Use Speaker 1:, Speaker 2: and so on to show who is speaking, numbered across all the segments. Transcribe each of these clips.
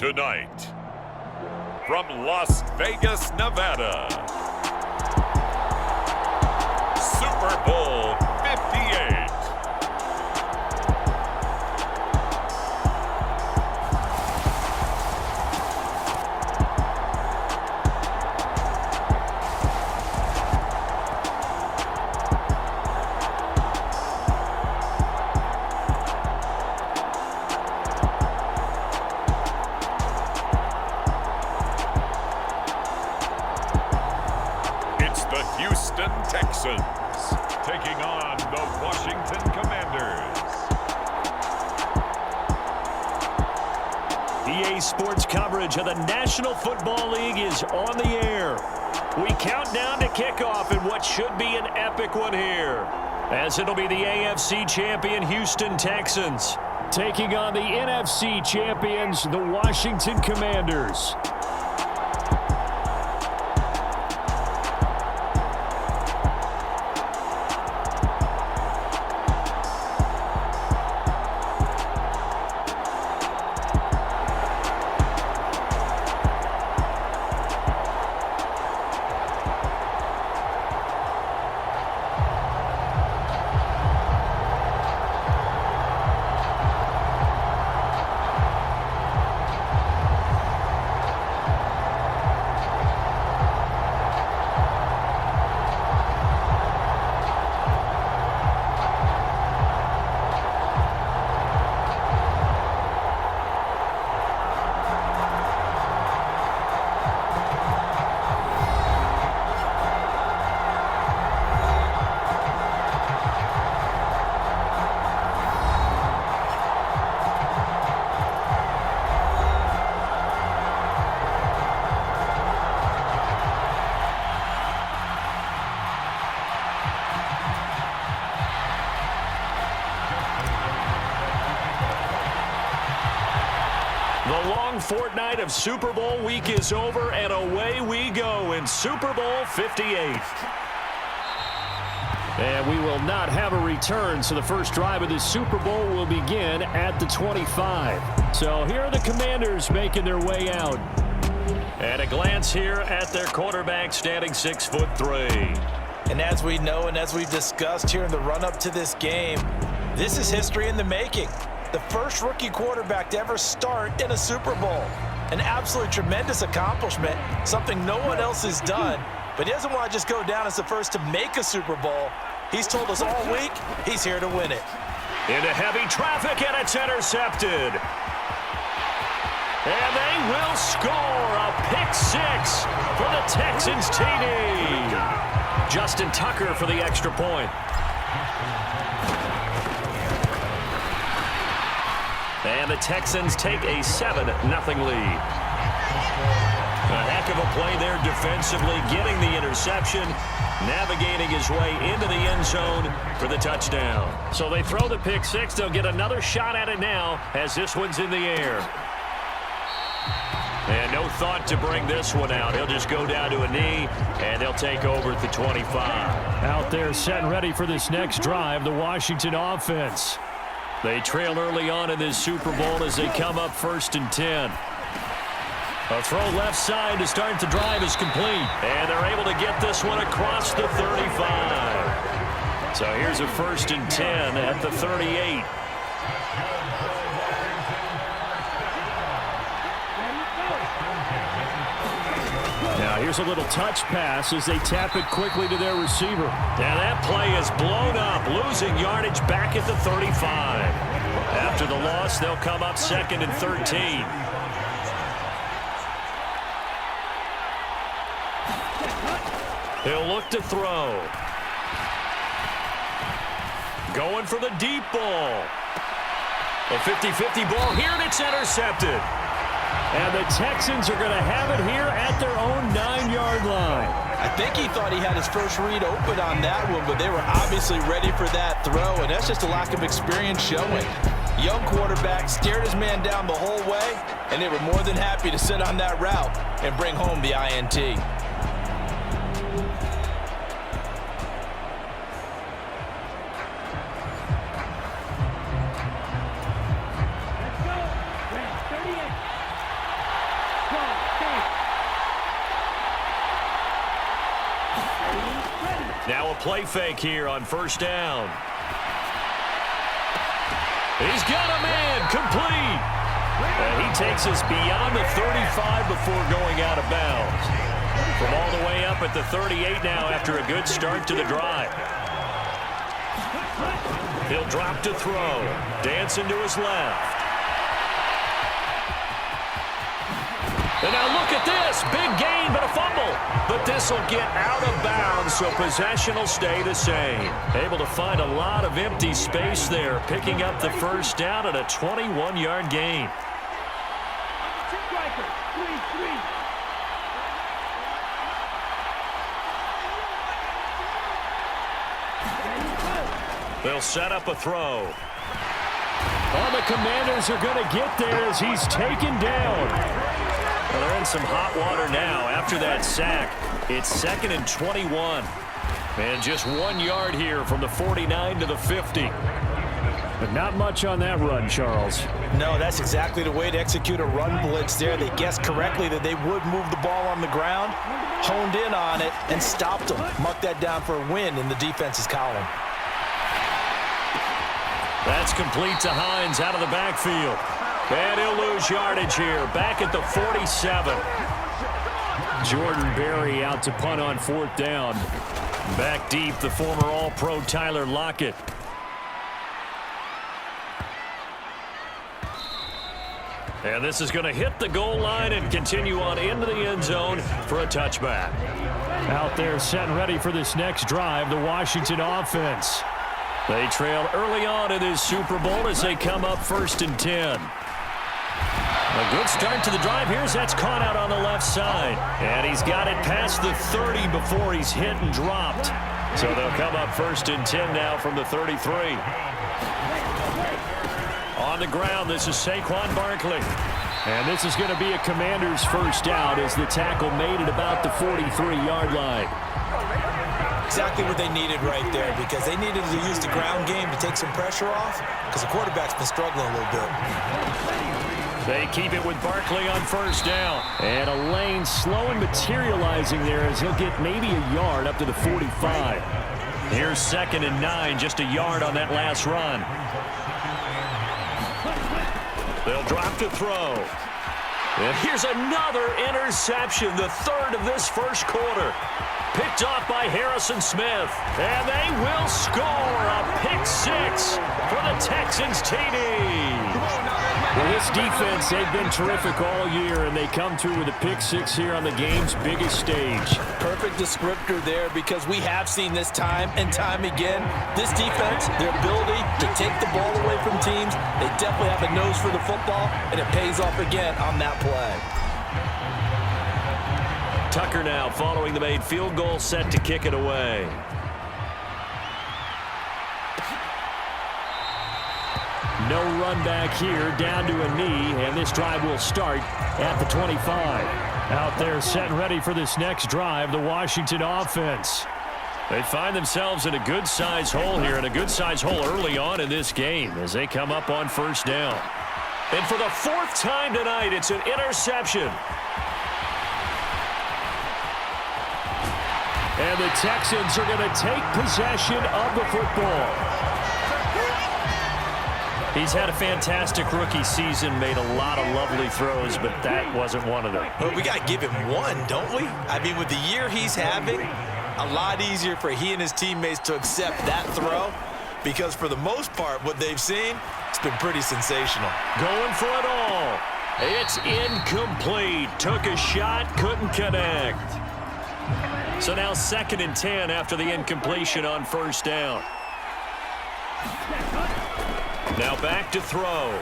Speaker 1: Tonight, from Las Vegas, Nevada, Super Bowl 58. The Houston Texans taking on the Washington Commanders.
Speaker 2: EA Sports coverage of the National Football League is on the air. We count down to kickoff in what should be an epic one here, as it'll be the AFC champion Houston Texans taking on the NFC champions, the Washington Commanders. The long fortnight of Super Bowl week is over, and away we go in Super Bowl 58. And we will not have a return, so the first drive of this Super Bowl will begin at the 25. So here are the Commanders making their way out. And a glance here at their quarterback, standing 6'3".
Speaker 3: And as we know and as we've discussed here in the run-up to this game, this is history in the making. The first rookie quarterback to ever start in a Super Bowl. An absolutely tremendous accomplishment, something no one else has done. But he doesn't want to just go down as the first to make a Super Bowl. He's told us all week he's here to win it.
Speaker 2: Into heavy traffic, and it's intercepted. And they will score a pick six for the Texans TD. Justin Tucker for the extra point. And the Texans take a 7-0 lead. A heck of a play there defensively, getting the interception, navigating his way into the end zone for the touchdown. So they throw the pick six. They'll get another shot at it now as this one's in the air. And no thought to bring this one out. He'll just go down to a knee, and they'll take over at the 25. Out there set and ready for this next drive, the Washington offense. They trail early on in this Super Bowl as they come up 1st and 10. A throw left side to start the drive is complete. And they're able to get this one across the 35. So here's a 1st and 10 at the 38. Now here's a little touch pass as they tap it quickly to their receiver. And that play is blown up, losing yardage back at the 35. After the loss, they'll come up 2nd and 13. He'll look to throw. Going for the deep ball. A 50-50 ball here, and it's intercepted. And the Texans are going to have it here at their own 9-yard line.
Speaker 3: I think he thought he had his first read open on that one, but they were obviously ready for that throw, and that's just a lack of experience showing. Young quarterback stared his man down the whole way, and they were more than happy to sit on that route and bring home the INT.
Speaker 2: play fake here on first down. He's got a man complete. And he takes us beyond the 35 before going out of bounds. From all the way up at the 38 now after a good start to the drive. He'll drop to throw. Dancing to his left. And now look at this. Big gain, but a fumble. But this will get out of bounds, so possession will stay the same. Able to find a lot of empty space there, picking up the first down at a 21-yard gain. They'll set up a throw.
Speaker 4: Well, the Commanders are going to get there as he's taken down.
Speaker 2: Well, they're in some hot water now after that sack. It's 2nd and 21. And just 1 yard here from the 49 to the 50.
Speaker 4: But not much on that run, Charles.
Speaker 3: No, that's exactly the way to execute a run blitz there. They guessed correctly that they would move the ball on the ground, honed in on it, and stopped them. Mark that down for a win in the defense's column.
Speaker 2: That's complete to Hines out of the backfield. And he'll lose yardage here. Back at the 47.
Speaker 4: Jordan Berry out to punt on 4th down.
Speaker 2: Back deep, the former All-Pro Tyler Lockett. And this is going to hit the goal line and continue on into the end zone for a touchback.
Speaker 4: Out there set and ready for this next drive, the Washington offense.
Speaker 2: They trail early on in this Super Bowl as they come up 1st and 10. A good start to the drive here as that's caught out on the left side. And he's got it past the 30 before he's hit and dropped. So they'll come up 1st and 10 now from the 33. On the ground, this is Saquon Barkley.
Speaker 4: And this is going to be a Commander's first down as the tackle made it about the 43-yard line.
Speaker 3: Exactly what they needed right there, because they needed to use the ground game to take some pressure off, because the quarterback's been struggling a little bit.
Speaker 2: They keep it with Barkley on 1st down.
Speaker 4: And a lane slow and materializing there as he'll get maybe a yard up to the 45.
Speaker 2: Here's 2nd and 9, just a yard on that last run. They'll drop to throw. And here's another interception, the 3rd of this first quarter. Picked off by Harrison Smith. And they will score a pick 6 for the Texans TD.
Speaker 4: Well, this defense, they've been terrific all year, and they come through with a pick 6 here on the game's biggest stage.
Speaker 3: Perfect descriptor there, because we have seen this time and time again. This defense, their ability to take the ball away from teams, they definitely have a nose for the football, and it pays off again on that play.
Speaker 2: Tucker now following the made field goal, set to kick it away.
Speaker 4: No run back here, down to a knee, and this drive will start at the 25. Out there set and ready for this next drive, the Washington offense.
Speaker 2: They find themselves in a good-sized hole here, and a good-sized hole early on in this game as they come up on 1st down. And for the 4th time tonight, it's an interception.
Speaker 4: And the Texans are going to take possession of the football.
Speaker 2: He's had a fantastic rookie season, made a lot of lovely throws, but that wasn't one of them.
Speaker 3: Well, we got to give him one, don't we? I mean, with the year he's having, a lot easier for he and his teammates to accept that throw, because for the most part, what they've seen, it's been pretty sensational.
Speaker 2: Going for it all. It's incomplete. Took a shot, couldn't connect. So now 2nd and 10 after the incompletion on 1st down. Now back to throw.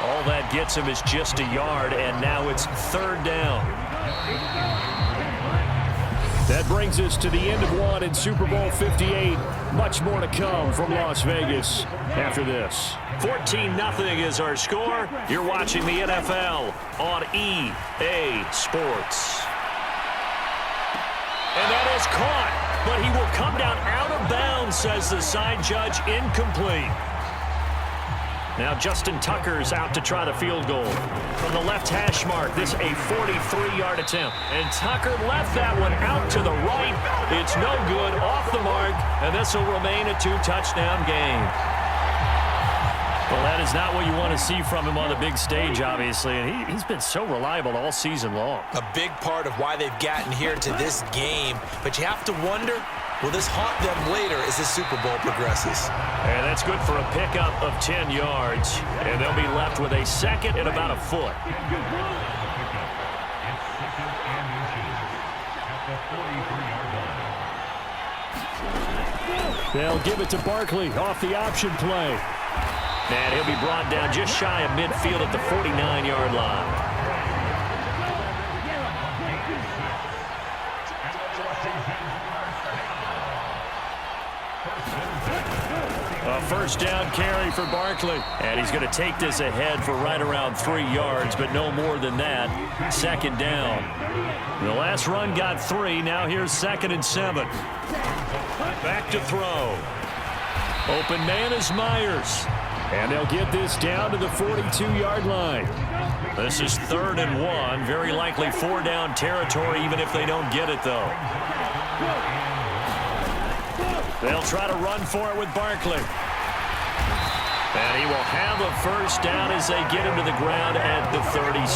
Speaker 2: All that gets him is just a yard, and now it's 3rd down.
Speaker 4: That brings us to the end of one in Super Bowl 58. Much more to come from Las Vegas after this.
Speaker 2: 14-0 is our score. You're watching the NFL on EA Sports. And that is caught, but he will come down out of bounds, says the side judge, incomplete. Now Justin Tucker's out to try the field goal. From the left hash mark, this a 43-yard attempt. And Tucker left that one out to the right. It's no good, off the mark, and this will remain a 2-touchdown game. Well, that is not what you want to see from him on the big stage, obviously, and he's been so reliable all season long.
Speaker 3: A big part of why they've gotten here to this game, but you have to wonder, will this haunt them later as the Super Bowl progresses?
Speaker 2: And that's good for a pickup of 10 yards, and they'll be left with a second and about a foot.
Speaker 4: They'll give it to Barkley off the option play.
Speaker 2: And he'll be brought down just shy of midfield at the 49-yard line. A first down carry for Barkley. And he's going to take this ahead for right around 3 yards, but no more than that. Second down. The last run got 3. Now here's 2nd and 7. Back to throw.
Speaker 4: Open man is Myers. And they'll get this down to the 42-yard line.
Speaker 2: This is 3rd and 1. Very likely 4 down territory, even if they don't get it, though. They'll try to run for it with Barkley. And he will have a first down as they get him to the ground at the 37.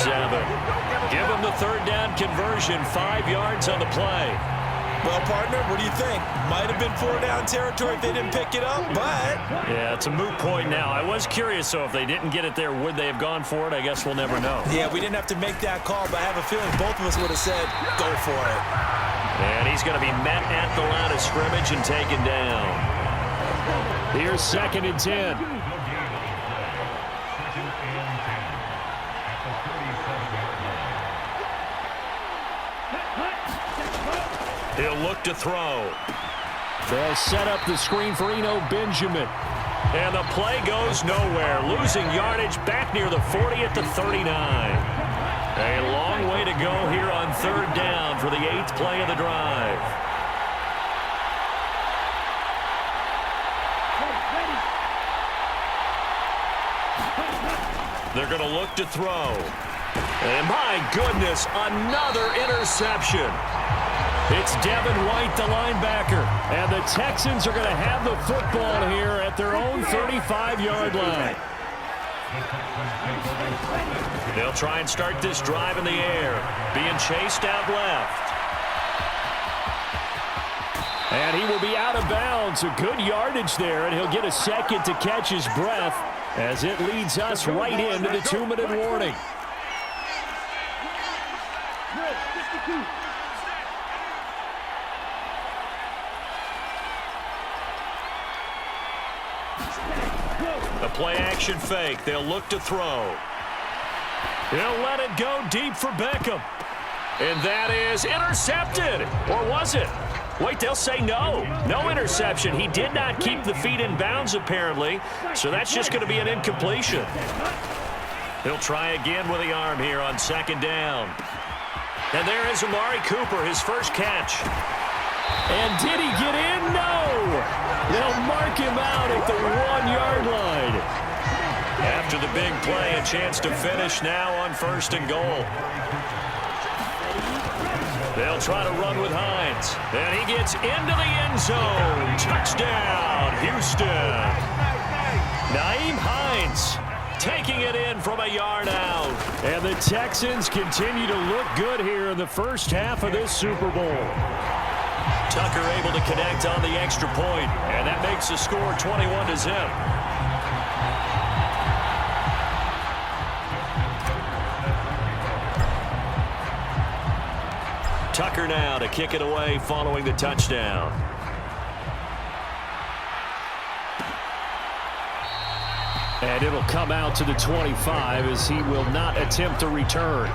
Speaker 2: Give him the 3rd down conversion, 5 yards on the play.
Speaker 3: Well, partner, what do you think? Might have been 4 down territory if they didn't pick it up, but...
Speaker 2: Yeah, it's a moot point now. I was curious, so if they didn't get it there, would they have gone for it? I guess we'll never know.
Speaker 3: Yeah, we didn't have to make that call, but I have a feeling both of us would have said, go for it.
Speaker 2: And he's going to be met at the line of scrimmage and taken down.
Speaker 4: Here's 2nd and 10.
Speaker 2: He'll look to throw.
Speaker 4: They'll set up the screen for Eno Benjamin.
Speaker 2: And the play goes nowhere. Losing yardage back near the 40 at the 39. A long way to go here on 3rd down for the 8th play of the drive. They're going to look to throw. And my goodness, another interception.
Speaker 4: It's Devin White, the linebacker. And the Texans are going to have the football here at their own 35-yard line.
Speaker 2: They'll try and start this drive in the air. Being chased out left.
Speaker 4: And he will be out of bounds. A good yardage there, and he'll get a second to catch his breath as it leads us right into the 2-minute warning.
Speaker 2: A play-action fake. They'll look to throw. He'll let it go deep for Beckham. And that is intercepted. Or was it? Wait, they'll say no. No interception. He did not keep the feet in bounds, apparently. So that's just going to be an incompletion. He'll try again with the arm here on 2nd down. And there is Amari Cooper, his first catch.
Speaker 4: And did he get in? No! They'll mark him out at the 1-yard line.
Speaker 2: After the big play, a chance to finish now on 1st and goal. They'll try to run with Hines. And he gets into the end zone. Touchdown, Houston. Nyheim Hines taking it in from a yard out.
Speaker 4: And the Texans continue to look good here in the first half of this Super Bowl.
Speaker 2: Tucker able to connect on the extra point, and that makes the score 21-0. Tucker now to kick it away following the touchdown.
Speaker 4: And it'll come out to the 25 as he will not attempt to return.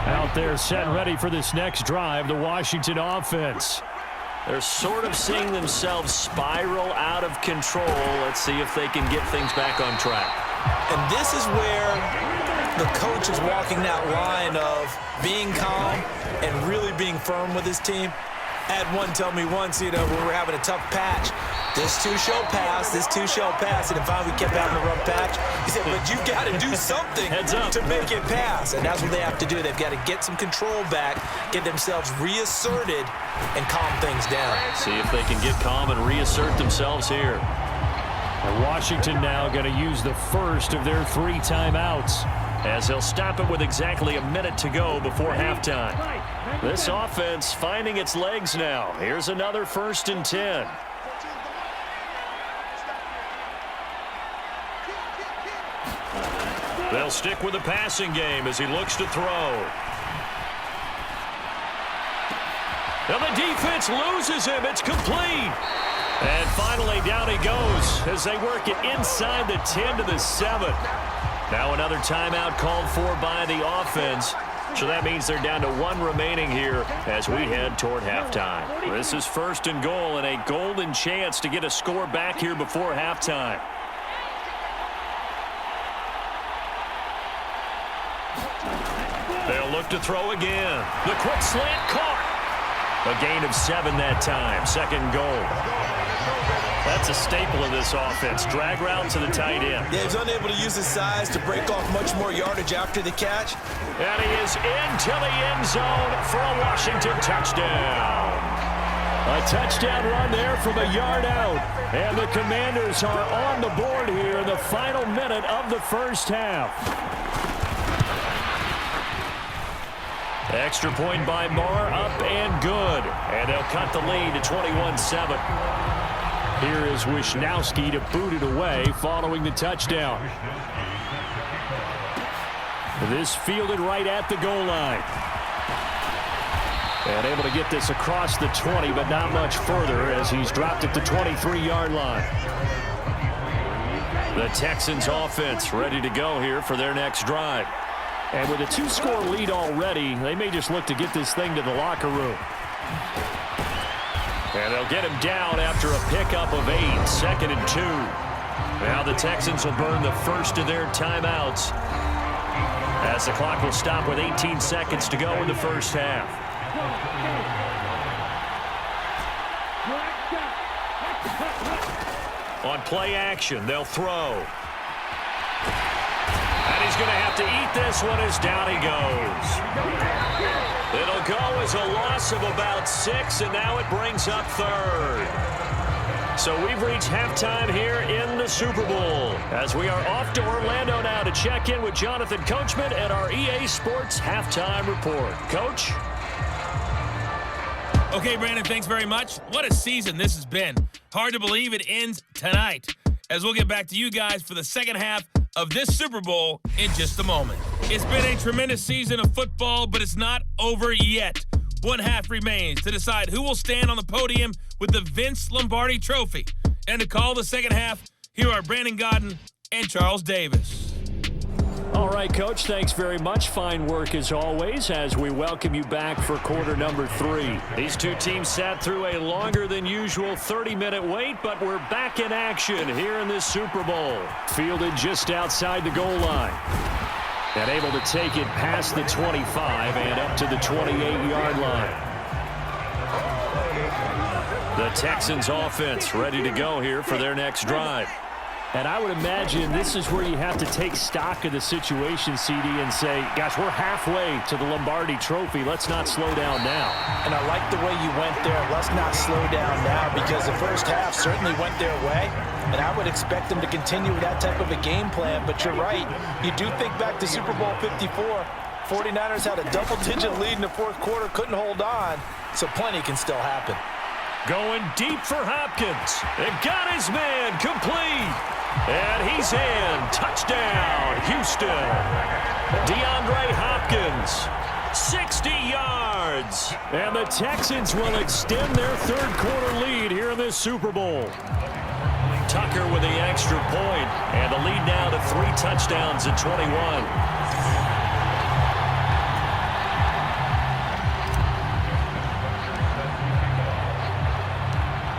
Speaker 4: Out there set and ready for this next drive, the Washington offense.
Speaker 2: They're sort of seeing themselves spiral out of control. Let's see if they can get things back on track.
Speaker 3: And this is where the coach is walking that line of being calm and really being firm with his team. I had one tell me once, when we were having a tough patch, This too shall pass. This too shall pass. And if finally we kept having a rough patch, he said, but you got to do something to make it pass. And that's what they have to do. They've got to get some control back, get themselves reasserted, and calm things down.
Speaker 2: See if they can get calm and reassert themselves here.
Speaker 4: And Washington now going to use the first of their 3 timeouts,
Speaker 2: as they'll stop it with exactly a minute to go before halftime. This offense finding its legs now. Here's another 1st and 10. They'll stick with the passing game as he looks to throw. Now the defense loses him. It's complete. And finally down he goes as they work it inside the 10 to the 7. Now another timeout called for by the offense. So that means they're down to 1 remaining here as we head toward halftime. This is 1st and goal and a golden chance to get a score back here before halftime. They'll look to throw again. The quick slant caught. A gain of 7 that time. 2nd goal. That's a staple of this offense. Drag route to the tight end.
Speaker 3: Yeah, he's unable to use his size to break off much more yardage after the catch.
Speaker 2: And he is into the end zone for a Washington touchdown.
Speaker 4: A touchdown run there from a yard out. And the Commanders are on the board here in the final minute of the first half.
Speaker 2: Extra point by Marr, up and good. And they'll cut the lead to 21-7.
Speaker 4: Here is Wisnowski to boot it away following the touchdown. This fielded right at the goal line. And able to get this across the 20, but not much further as he's dropped at the 23-yard line.
Speaker 2: The Texans offense ready to go here for their next drive.
Speaker 4: And with a 2-score lead already, they may just look to get this thing to the locker room.
Speaker 2: And they'll get him down after a pickup of 8, 2nd and 2. Now the Texans will burn the first of their timeouts as the clock will stop with 18 seconds to go in the first half. On play action, they'll throw. And he's going to have to eat this one as down he goes. It'll go as a loss of about 6, and now it brings up 3rd. So we've reached halftime here in the Super Bowl as we are off to Orlando now to check in with Jonathan Coachman at our EA Sports Halftime Report. Coach?
Speaker 5: Okay, Brandon, thanks very much. What a season this has been. Hard to believe it ends tonight, as we'll get back to you guys for the second half of this Super Bowl in just a moment. It's been a tremendous season of football, but it's not over yet. One half remains to decide who will stand on the podium with the Vince Lombardi Trophy. And to call the second half, here are Brandon Godden and Charles Davis.
Speaker 4: All right, Coach, thanks very much. Fine work as always as we welcome you back for quarter number 3.
Speaker 2: These two teams sat through a longer than usual 30-minute wait, but we're back in action here in this Super Bowl.
Speaker 4: Fielded just outside the goal line. And able to take it past the 25 and up to the 28-yard line.
Speaker 2: The Texans offense ready to go here for their next drive.
Speaker 4: And I would imagine this is where you have to take stock of the situation, CD, and say, gosh, we're halfway to the Lombardi Trophy. Let's not slow down now.
Speaker 3: And I like the way you went there. Let's not slow down now, because the first half certainly went their way. And I would expect them to continue with that type of a game plan. But you're right. You do think back to Super Bowl 54. 49ers had a double-digit lead in the fourth quarter, couldn't hold on. So plenty can still happen.
Speaker 2: Going deep for Hopkins. They got his man complete. And he's in. Touchdown, Houston. DeAndre Hopkins, 60 yards.
Speaker 4: And the Texans will extend their third quarter lead here in this Super Bowl.
Speaker 2: Tucker with the extra point, and the lead now to 3 touchdowns at 21.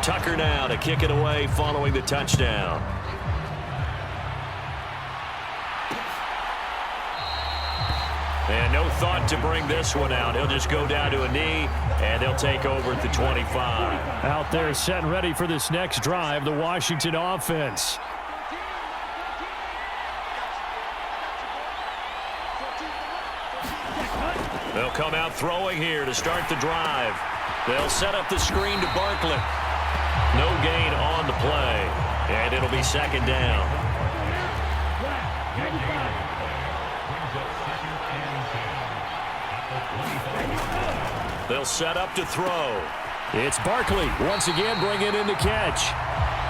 Speaker 2: Tucker now to kick it away following the touchdown. And no thought to bring this one out. He'll just go down to a knee, and they'll take over at the 25.
Speaker 4: Out there set and ready for this next drive, the Washington offense.
Speaker 2: They'll come out throwing here to start the drive. They'll set up the screen to Barkley. No gain on the play, and it'll be second down. They'll set up to throw.
Speaker 4: It's Barkley once again bringing in the catch.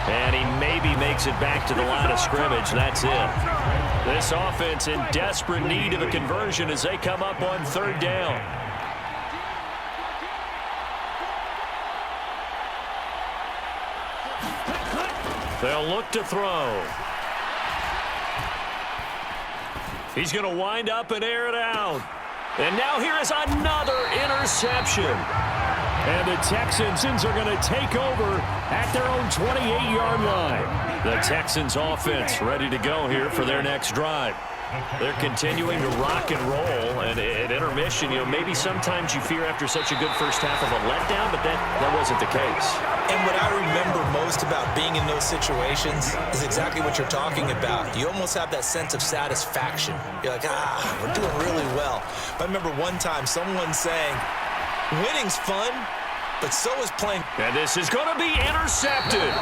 Speaker 2: And he maybe makes it back to the line of scrimmage. That's it. This offense in desperate need of a conversion as they come up on third down. They'll look to throw. He's going to wind up and air it out. And now here is another interception.
Speaker 4: And the Texans are going to take over at their own 28-yard line.
Speaker 2: The Texans offense ready to go here for their next drive. They're continuing to rock and roll, and at intermission, maybe sometimes you fear after such a good first half of a letdown, but that wasn't the case.
Speaker 3: And what I remember most about being in those situations is exactly what you're talking about. You almost have that sense of satisfaction. You're like, we're doing really well. But I remember one time someone saying, winning's fun, but so is playing.
Speaker 2: And this is going to be intercepted.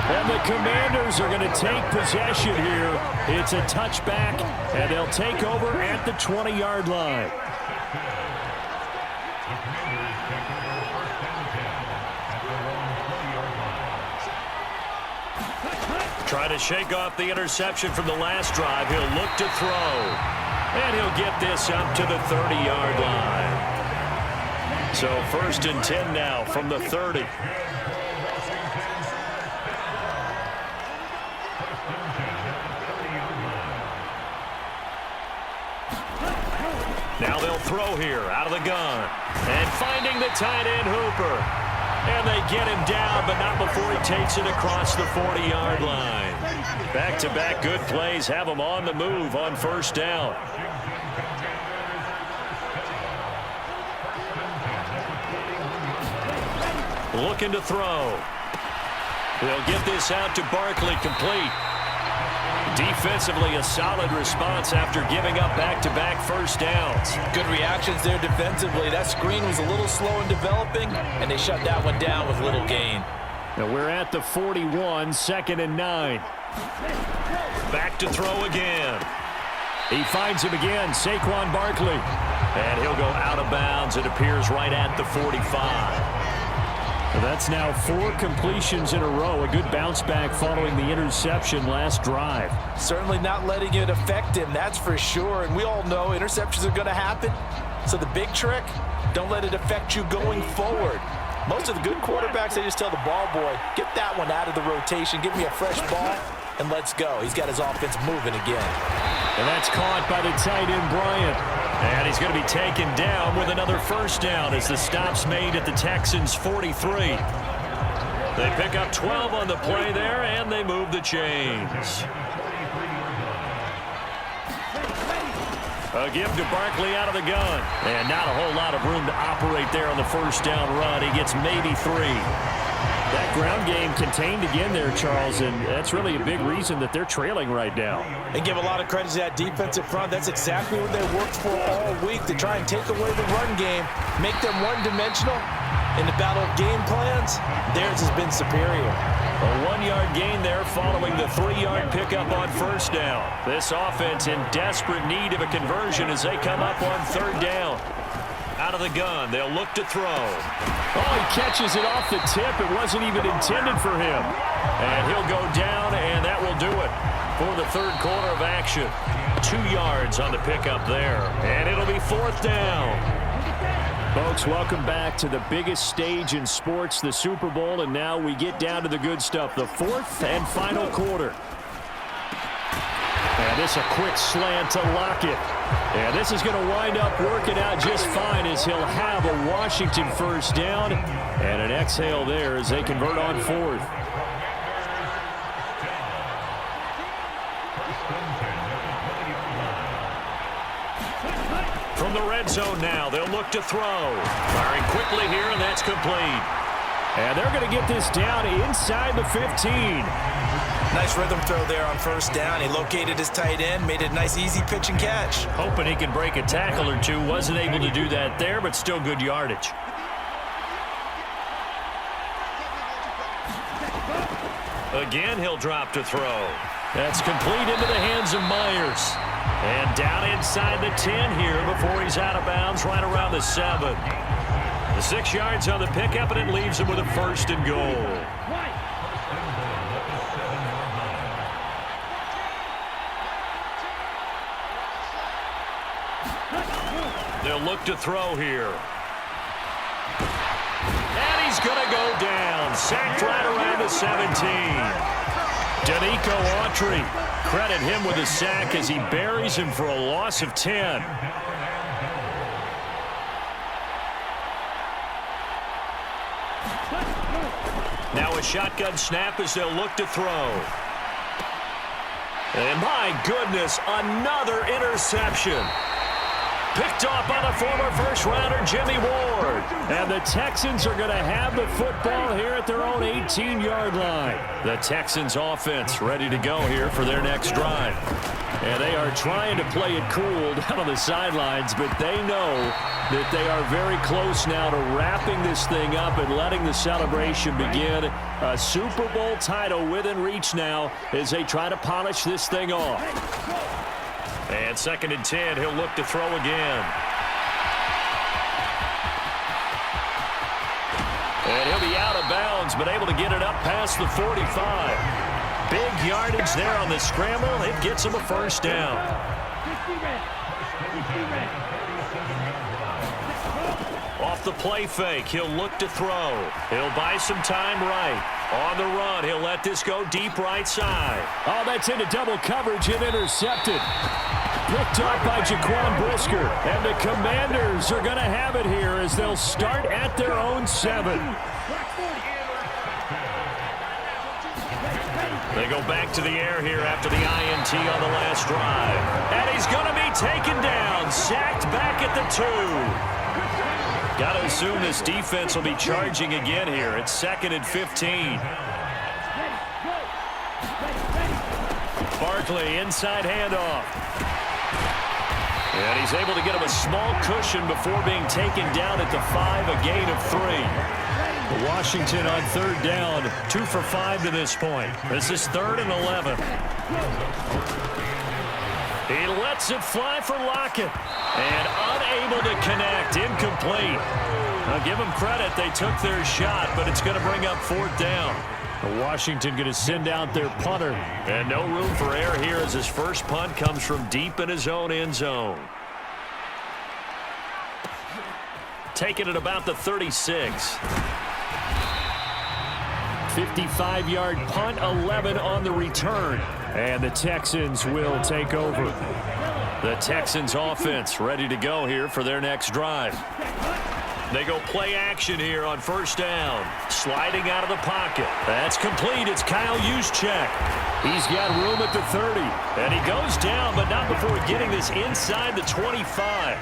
Speaker 4: And the Commanders are going to take possession here. It's a touchback, and they'll take over at the 20-yard line.
Speaker 2: Try to shake off the interception from the last drive. He'll look to throw. And he'll get this up to the 30-yard line. So 1st and 10 now from the 30. Now they'll throw here out of the gun. And finding the tight end Hooper. And they get him down, but not before he takes it across the 40-yard line. Back-to-back good plays have him on the move on first down. Looking to throw. They'll get this out to Barkley, complete. Defensively, a solid response after giving up back-to-back first downs.
Speaker 3: Good reactions there defensively. That screen was a little slow in developing, and they shut that one down with little gain.
Speaker 4: Now we're at the 41, 2nd and 9.
Speaker 2: Back to throw again.
Speaker 4: He finds him again, Saquon Barkley.
Speaker 2: And he'll go out of bounds. It appears right at the 45.
Speaker 4: That's now 4 completions in a row. A good bounce back following the interception last drive.
Speaker 3: Certainly not letting it affect him, that's for sure. And we all know interceptions are going to happen. So the big trick, don't let it affect you going forward. Most of the good quarterbacks, they just tell the ball boy, get that one out of the rotation, give me a fresh ball, and let's go. He's got his offense moving again.
Speaker 4: And that's caught by the tight end, Bryant.
Speaker 2: And he's going to be taken down with another first down as the stop's made at the Texans' 43. They pick up 12 on the play there, and they move the chains. A give to Barkley out of the gun. And not a whole lot of room to operate there on the first down run. He gets maybe 3.
Speaker 4: That ground game contained again there, Charles, and that's really a big reason that they're trailing right now.
Speaker 3: And give a lot of credit to that defensive front. That's exactly what they worked for all week, to try and take away the run game, make them one-dimensional. In the battle of game plans, theirs has been superior.
Speaker 2: A 1-yard gain there following the 3-yard pickup on first down. This offense in desperate need of a conversion as they come up on third down. Out of the gun, they'll look to throw.
Speaker 4: Oh, he catches it off the tip. It wasn't even intended for him.
Speaker 2: And he'll go down, and that will do it for the third quarter of action. 2 yards on the pickup there. And it'll be 4th down.
Speaker 4: Folks, welcome back to the biggest stage in sports, the Super Bowl, and now we get down to the good stuff, the 4th and final quarter. And this a quick slant to Lockett. And this is going to wind up working out just fine as he'll have a Washington first down and an exhale there as they convert on 4th.
Speaker 2: From the red zone now, they'll look to throw. Firing quickly here, and that's complete.
Speaker 4: And they're going to get this down inside the 15.
Speaker 3: Nice rhythm throw there on first down. He located his tight end, made it a nice, easy pitch and catch.
Speaker 2: Hoping he can break a tackle or two. Wasn't able to do that there, but still good yardage. Again, he'll drop to throw. That's complete into the hands of Myers. And down inside the 10 here before he's out of bounds right around the 7. The 6 yards on the pickup, and it leaves him with a 1st and goal. They'll look to throw here. And he's going to go down. Sacked right around the 17. Danico Autry. Credit him with a sack as he buries him for a loss of 10. Now a shotgun snap as they'll look to throw. And my goodness, another interception. Picked off by the former first-rounder Jimmy Ward.
Speaker 4: And the Texans are going to have the football here at their own 18-yard line.
Speaker 2: The Texans offense ready to go here for their next drive.
Speaker 4: And they are trying to play it cool down on the sidelines, but they know that they are very close now to wrapping this thing up and letting the celebration begin. A Super Bowl title within reach now as they try to polish this thing off.
Speaker 2: And 2nd and 10, he'll look to throw again. And he'll be out of bounds, but able to get it up past the 45. Big yardage there on the scramble. It gets him a 1st down. Off the play fake, he'll look to throw. He'll buy some time right. On the run, he'll let this go deep right side.
Speaker 4: Oh, that's into double coverage and intercepted. Picked off by Jaquan Brisker. And the Commanders are going to have it here as they'll start at their own 7.
Speaker 2: They go back to the air here after the INT on the last drive. And he's going to be taken down. Sacked back at the 2. Got to assume this defense will be charging again here. It's 2nd and 15. Barkley, inside handoff. And he's able to get him a small cushion before being taken down at the 5, a gain of 3.
Speaker 4: Washington on 3rd down.
Speaker 2: 2 for 5 to this point. This is 3rd and 11. He lets it fly for Lockett. And unable to connect. Incomplete. I'll give them credit. They took their shot, but it's going to bring up 4th down.
Speaker 4: Washington going to send out their punter.
Speaker 2: And no room for error here as his first punt comes from deep in his own end zone. Taking it about the 36.
Speaker 4: 55-yard punt, 11 on the return. And the Texans will take over.
Speaker 2: The Texans offense ready to go here for their next drive. They go play action here on 1st down. Sliding out of the pocket. That's complete. It's Kyle Juszczyk.
Speaker 4: He's got room at the 30.
Speaker 2: And he goes down, but not before getting this inside the 25.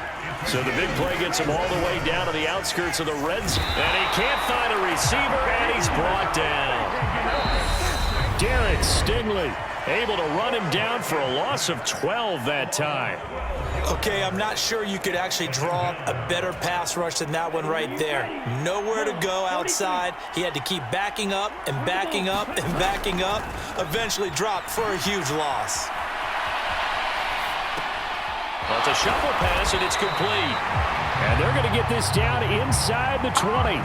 Speaker 2: So the big play gets him all the way down to the outskirts of the red zone. And he can't find a receiver, and he's brought down.
Speaker 4: Derek Stingley able to run him down for a loss of 12 that time.
Speaker 3: Okay, I'm not sure you could actually draw a better pass rush than that one right there. Nowhere to go outside. He had to keep backing up and backing up and backing up. Eventually dropped for a huge loss.
Speaker 2: Well, it's a shuffle pass, and it's complete.
Speaker 4: And they're going to get this down inside the 20.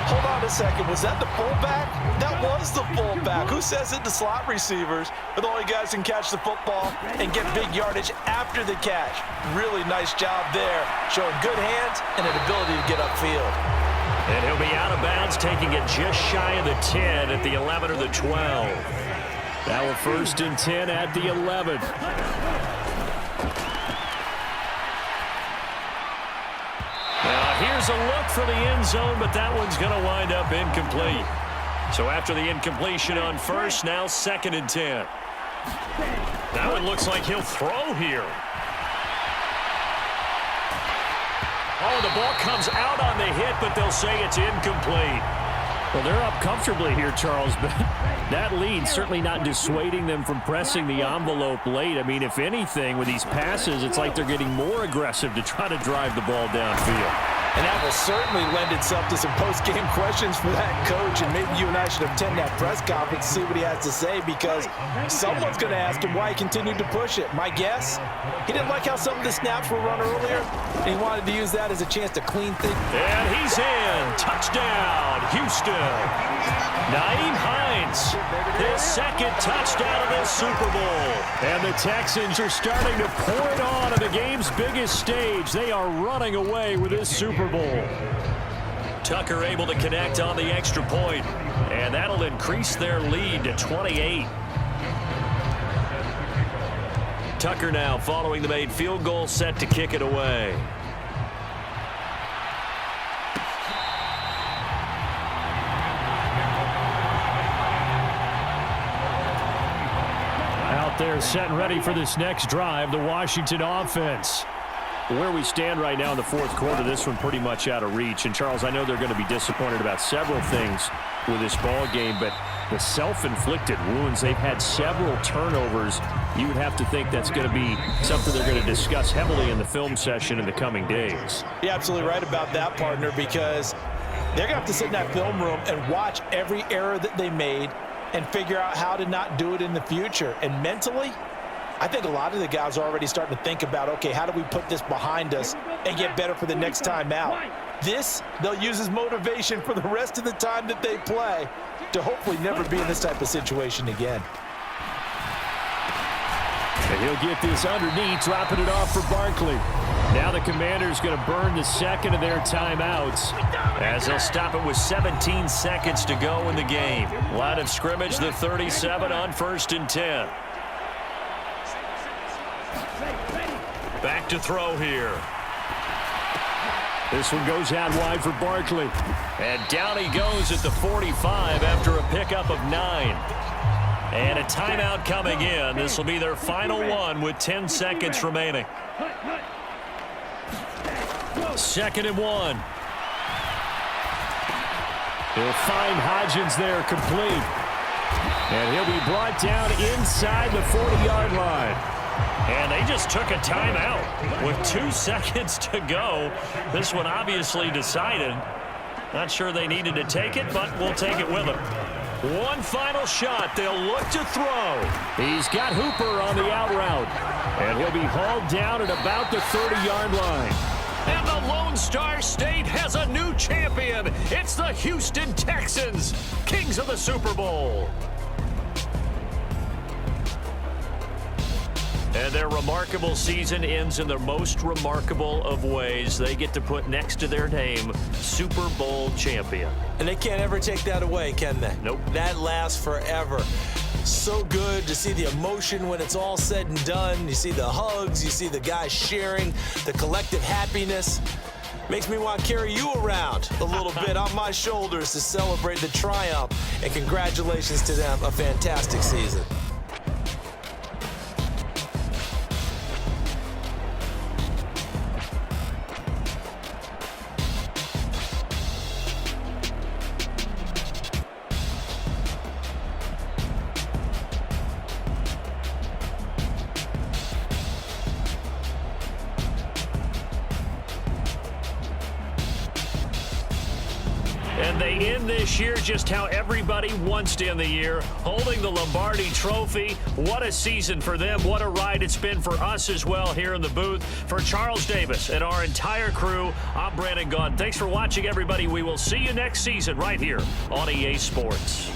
Speaker 3: Hold on a second. Was that the fullback? That was the fullback. Who says it? The slot receivers are the only guys who can catch the football and get big yardage after the catch. Really nice job there, showing good hands and an ability to get upfield.
Speaker 2: And he'll be out of bounds, taking it just shy of the 10 at the 11 or the 12.
Speaker 4: Now a 1st and 10 at the 11.
Speaker 2: Here's a look for the end zone, but that one's going to wind up incomplete. So after the incompletion on 1st, now 2nd and 10. That one looks like he'll throw here.
Speaker 4: Oh, the ball comes out on the hit, but they'll say it's incomplete.
Speaker 2: Well, they're up comfortably here, Charles, but that lead certainly not dissuading them from pressing the envelope late. I mean, if anything, with these passes, it's like they're getting more aggressive to try to drive the ball downfield.
Speaker 3: And that will certainly lend itself to some post-game questions for that coach, and maybe you and I should attend that press conference to see what he has to say, because someone's going to ask him why he continued to push it. My guess, he didn't like how some of the snaps were run earlier, and he wanted to use that as a chance to clean things.
Speaker 4: And he's in. Touchdown, Houston. Nyheim Hines, his second touchdown of this Super Bowl.
Speaker 2: And the Texans are starting to pour it on the game's biggest stage. They are running away with this Super Bowl.
Speaker 4: Tucker able to connect on the extra point, and that'll increase their lead to 28. Tucker now following the made field goal, set to kick it away.
Speaker 2: Out there set and ready for this next drive, the Washington offense. Where we stand right now in the fourth quarter, this one pretty much out of reach. And, Charles, I know they're going to be disappointed about several things with this ball game, but the self-inflicted wounds, they've had several turnovers. You would have to think that's going to be something they're going to discuss heavily in the film session in the coming days.
Speaker 3: You're absolutely right about that, partner, because they're going to have to sit in that film room and watch every error that they made and figure out how to not do it in the future. And mentally, I think a lot of the guys are already starting to think about, okay, how do we put this behind us and get better for the next time out? This, they'll use as motivation for the rest of the time that they play to hopefully never be in this type of situation again.
Speaker 2: And he'll get this underneath, dropping it off for Barkley. Now the Commanders going to burn the second of their timeouts,
Speaker 4: as they'll stop it with 17 seconds to go in the game. Line of scrimmage, the 37 on 1st and 10. Back to throw here.
Speaker 2: This one goes out wide for Barkley.
Speaker 4: And down he goes at the 45 after a pickup of 9. And a timeout coming in. This will be their final one with 10 seconds remaining. 2nd and 1.
Speaker 2: He'll find Hodgins there complete. And he'll be brought down inside the 40-yard line.
Speaker 4: And they just took a timeout with 2 seconds to go. This one obviously decided. Not sure they needed to take it, but we'll take it with them. One final shot. They'll look to throw.
Speaker 2: He's got Hooper on the out route. And he'll be hauled down at about the 30-yard line.
Speaker 4: And the Lone Star State has a new champion. It's the Houston Texans, kings of the Super Bowl. And their remarkable season ends in the most remarkable of ways. They get to put next to their name, Super Bowl champion.
Speaker 3: And they can't ever take that away, can they?
Speaker 4: Nope.
Speaker 3: That lasts forever. So good to see the emotion when it's all said and done. You see the hugs, you see the guys sharing, the collective happiness. Makes me want to carry you around a little bit on my shoulders to celebrate the triumph. And congratulations to them, a fantastic season.
Speaker 4: And they end this year just how everybody wants to end the year, holding the Lombardi Trophy. What a season for them. What a ride it's been for us as well here in the booth. For Charles Davis and our entire crew, I'm Brandon Gaudin. Thanks for watching, everybody. We will see you next season right here on EA Sports.